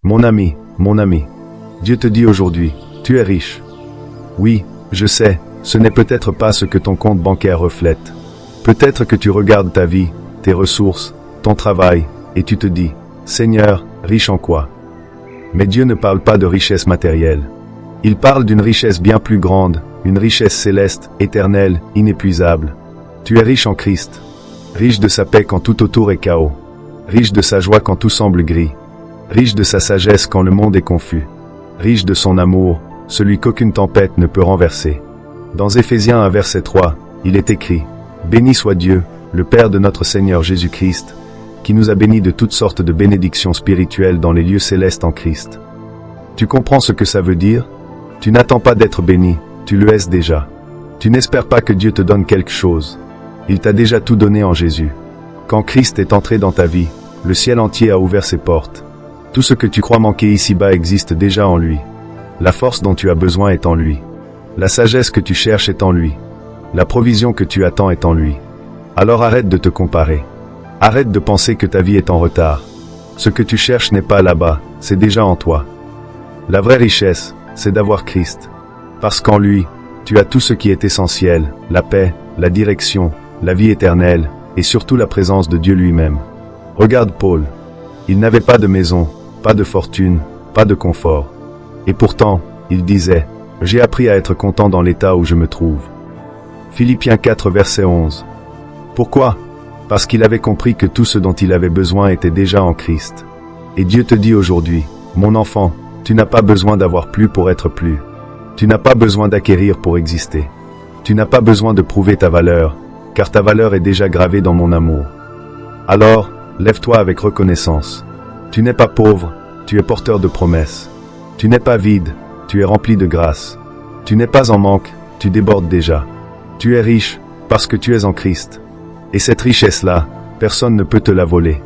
Mon ami, Dieu te dit aujourd'hui, tu es riche. Oui, je sais, ce n'est peut-être pas ce que ton compte bancaire reflète. Peut-être que tu regardes ta vie, tes ressources, ton travail, et tu te dis, Seigneur, riche en quoi? Mais Dieu ne parle pas de richesse matérielle. Il parle d'une richesse bien plus grande, une richesse céleste, éternelle, inépuisable. Tu es riche en Christ. Riche de sa paix quand tout autour est chaos. Riche de sa joie quand tout semble gris. Riche de sa sagesse quand le monde est confus. Riche de son amour, celui qu'aucune tempête ne peut renverser. Dans Éphésiens 1 verset 3, il est écrit, « Béni soit Dieu, le Père de notre Seigneur Jésus-Christ, qui nous a bénis de toutes sortes de bénédictions spirituelles dans les lieux célestes en Christ. » Tu comprends ce que ça veut dire? Tu n'attends pas d'être béni, tu le es déjà. Tu n'espères pas que Dieu te donne quelque chose. Il t'a déjà tout donné en Jésus. Quand Christ est entré dans ta vie, le ciel entier a ouvert ses portes. Tout ce que tu crois manquer ici-bas existe déjà en lui. La force dont tu as besoin est en lui. La sagesse que tu cherches est en lui. La provision que tu attends est en lui. Alors arrête de te comparer. Arrête de penser que ta vie est en retard. Ce que tu cherches n'est pas là-bas, c'est déjà en toi. La vraie richesse, c'est d'avoir Christ. Parce qu'en lui, tu as tout ce qui est essentiel, la paix, la direction, la vie éternelle, et surtout la présence de Dieu lui-même. Regarde Paul. Il n'avait pas de maison, pas de fortune, pas de confort. Et pourtant, il disait, « J'ai appris à être content dans l'état où je me trouve. » Philippiens 4 verset 11. Pourquoi? Parce qu'il avait compris que tout ce dont il avait besoin était déjà en Christ. Et Dieu te dit aujourd'hui, « Mon enfant, tu n'as pas besoin d'avoir plus pour être plus. Tu n'as pas besoin d'acquérir pour exister. Tu n'as pas besoin de prouver ta valeur, car ta valeur est déjà gravée dans mon amour. Alors, lève-toi avec reconnaissance. Tu n'es pas pauvre, tu es porteur de promesses. Tu n'es pas vide, tu es rempli de grâce. Tu n'es pas en manque, tu débordes déjà. Tu es riche, parce que tu es en Christ. Et cette richesse-là, personne ne peut te la voler.